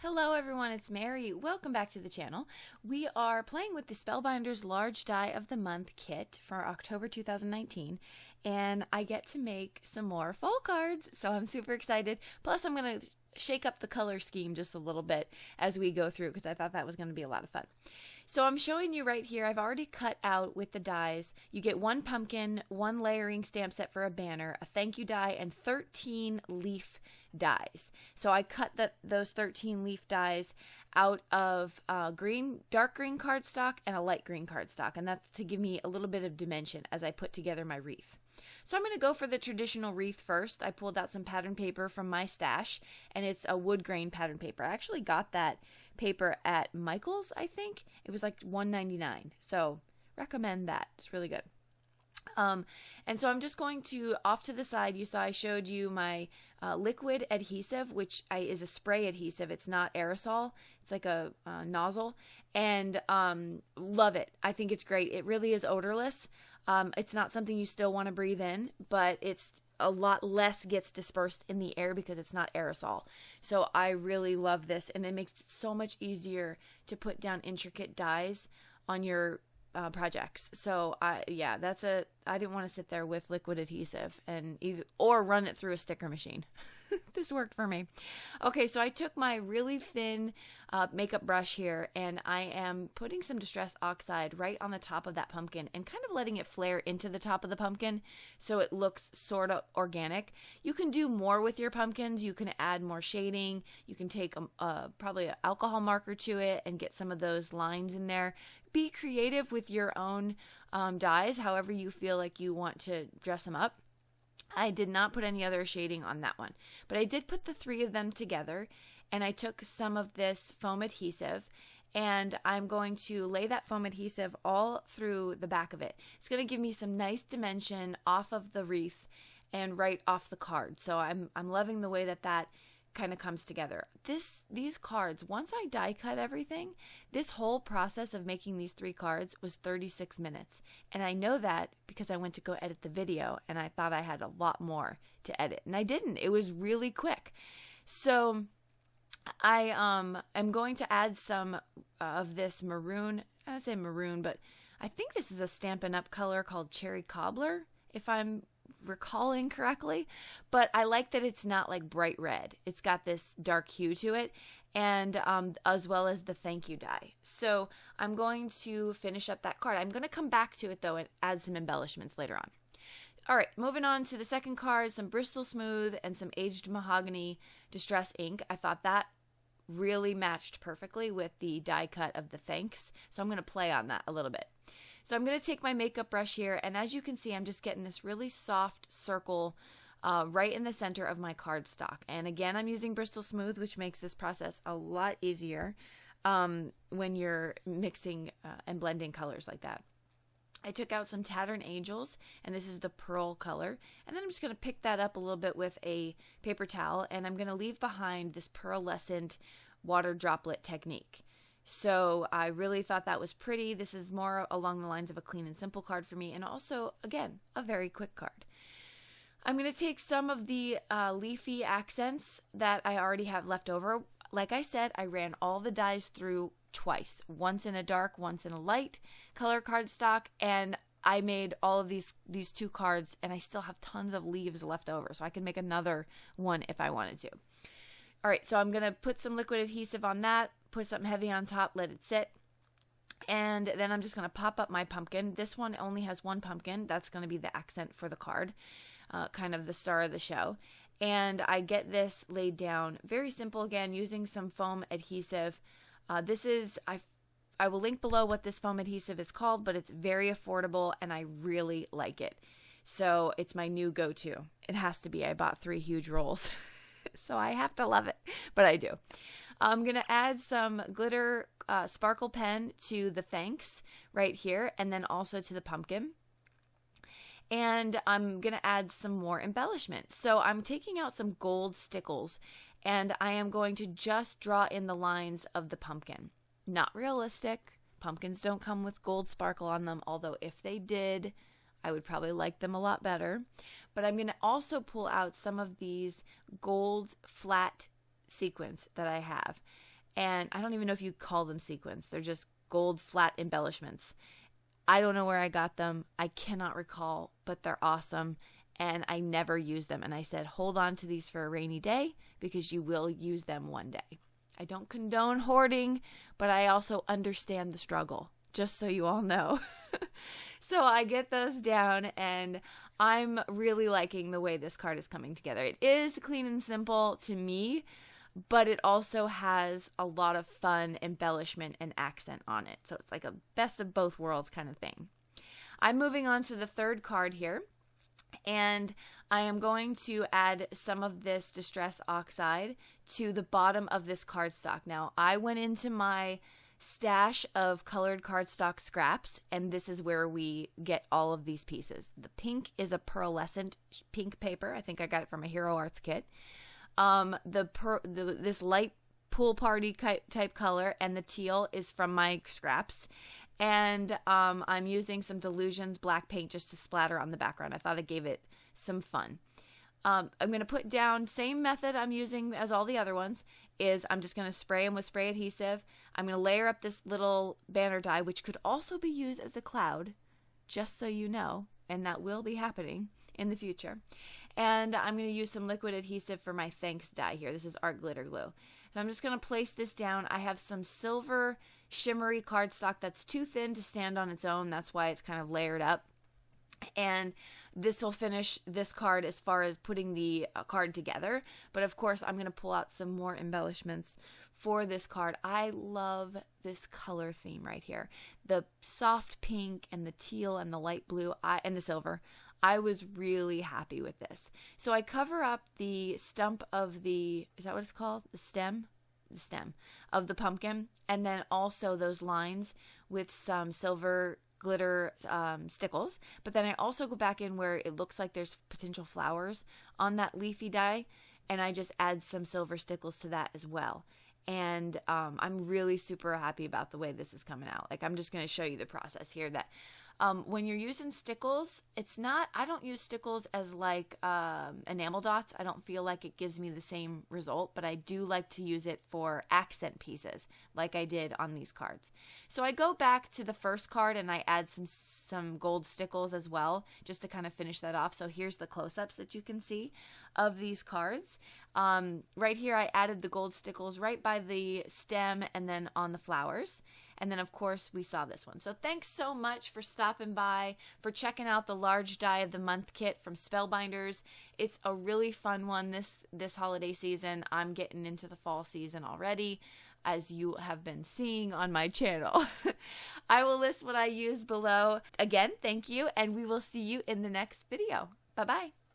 Hello everyone, it's Mary. Welcome back to the channel. We are playing with the Spellbinders Large Die of the Month kit for October 2019, and I get to make some more fall cards, so I'm super excited. Plus I'm going to shake up the color scheme just a little bit as we go through because I thought that was going to be a lot of fun. So I'm showing you right here, I've already cut out with the dies. You get one pumpkin, one layering stamp set for a banner, a thank you die, and 13 leaf dies. So I cut those 13 leaf dies out of dark green cardstock and a light green cardstock, and that's to give me a little bit of dimension as I put together my wreath. So I'm going to go for the traditional wreath first. I pulled out some pattern paper from my stash, and it's a wood grain pattern paper. I actually got that paper at Michael's, I think. It was like $1.99, so recommend that. It's really good. And so I'm just going to, off to the side, you saw I showed you my liquid adhesive, which is a spray adhesive. It's not aerosol. It's like a nozzle, and love it. I think it's great. It really is odorless. It's not something you still want to breathe in, but it's a lot less gets dispersed in the air because it's not aerosol. So I really love this, and it makes it so much easier to put down intricate dies on your projects. So I didn't want to sit there with liquid adhesive or run it through a sticker machine. This worked for me. Okay, so I took my really thin makeup brush here, and I am putting some Distress Oxide right on the top of that pumpkin and kind of letting it flare into the top of the pumpkin so it looks sort of organic. You can do more with your pumpkins. You can add more shading. You can take probably an alcohol marker to it and get some of those lines in there. Be creative with your own dies, however you feel like you want to dress them up. I did not put any other shading on that one, but I did put the three of them together, and I took some of this foam adhesive, and I'm going to lay that foam adhesive all through the back of it. It's going to give me some nice dimension off of the wreath and right off the card. So I'm loving the way that kind of comes together. These cards, once I die cut everything, this whole process of making these 3 cards was 36 minutes. And I know that because I went to go edit the video and I thought I had a lot more to edit, and I didn't. It was really quick. So I am going to add some of this maroon. I would say maroon, but I think this is a Stampin' Up color called Cherry Cobbler, if I'm recalling correctly, but I like that it's not like bright red. It's got this dark hue to it, and as well as the thank you die. So I'm going to finish up that card. I'm going to come back to it though and add some embellishments later on. All right, moving on to the second card, some Bristol Smooth and some Aged Mahogany Distress ink. I thought that really matched perfectly with the die cut of the thanks, so I'm going to play on that a little bit. So I'm going to take my makeup brush here, and as you can see, I'm just getting this really soft circle right in the center of my cardstock. And again, I'm using Bristol Smooth, which makes this process a lot easier when you're mixing and blending colors like that. I took out some Tattered Angels, and this is the pearl color. And then I'm just going to pick that up a little bit with a paper towel, and I'm going to leave behind this pearlescent water droplet technique. So I really thought that was pretty. This is more along the lines of a clean and simple card for me, and also, again, a very quick card. I'm going to take some of the leafy accents that I already have left over. Like I said, I ran all the dies through twice, once in a dark, once in a light color cardstock, and I made all of these 2 cards, and I still have tons of leaves left over, so I can make another one if I wanted to. All right, so I'm going to put some liquid adhesive on that, put something heavy on top, let it sit, and then I'm just going to pop up my pumpkin. This one only has 1 pumpkin. That's going to be the accent for the card, kind of the star of the show. And I get this laid down very simple, again, using some foam adhesive. This is, I will link below what this foam adhesive is called, but it's very affordable, and I really like it. So it's my new go-to. It has to be. I bought 3 huge rolls. So I have to love it, but I do. I'm going to add some glitter sparkle pen to the thanks right here, and then also to the pumpkin. And I'm going to add some more embellishment. So I'm taking out some gold Stickles, and I am going to just draw in the lines of the pumpkin. Not realistic. Pumpkins don't come with gold sparkle on them, although if they did, I would probably like them a lot better. But I'm going to also pull out some of these gold flat sequins that I have. And I don't even know if you call them sequins. They're just gold flat embellishments. I don't know where I got them. I cannot recall, but they're awesome. And I never use them. And I said, hold on to these for a rainy day because you will use them one day. I don't condone hoarding, but I also understand the struggle, just so you all know. So I get those down, and I'm really liking the way this card is coming together. It is clean and simple to me, but it also has a lot of fun embellishment and accent on it. So it's like a best of both worlds kind of thing. I'm moving on to the third card here, and I am going to add some of this Distress Oxide to the bottom of this cardstock. Now, I went into my stash of colored cardstock scraps, and this is where we get all of these pieces. The pink is a pearlescent pink paper. I think I got it from a Hero Arts kit. This light pool party type color, and the teal is from my scraps. And I'm using some Delusions black paint just to splatter on the background. I thought it gave it some fun. I'm going to put down, same method I'm using as all the other ones, is I'm just going to spray them with spray adhesive. I'm going to layer up this little banner die, which could also be used as a cloud, just so you know, and that will be happening in the future. And I'm going to use some liquid adhesive for my thanks die here. This is Art Glitter Glue. So I'm just going to place this down. I have some silver shimmery cardstock that's too thin to stand on its own. That's why it's kind of layered up. And this will finish this card as far as putting the card together. But of course, I'm going to pull out some more embellishments for this card. I love this color theme right here. The soft pink and the teal and the light blue and the silver. I was really happy with this. So I cover up the stump of the, is that what it's called? The stem? The stem of the pumpkin. And then also those lines with some silver glitter stickles. But then I also go back in where it looks like there's potential flowers on that leafy die. And I just add some silver stickles to that as well. And I'm really super happy about the way this is coming out. Like, I'm just going to show you the process here that when you're using stickles, it's not, I don't use stickles as like enamel dots. I don't feel like it gives me the same result, but I do like to use it for accent pieces like I did on these cards. So I go back to the first card and I add some gold stickles as well, just to kind of finish that off. So here's the close-ups that you can see of these cards. Right here, I added the gold stickles right by the stem and then on the flowers. And then, of course, we saw this one. So thanks so much for stopping by, for checking out the Large Die of the Month kit from Spellbinders. It's a really fun one this holiday season. I'm getting into the fall season already, as you have been seeing on my channel. I will list what I use below. Again, thank you, and we will see you in the next video. Bye-bye.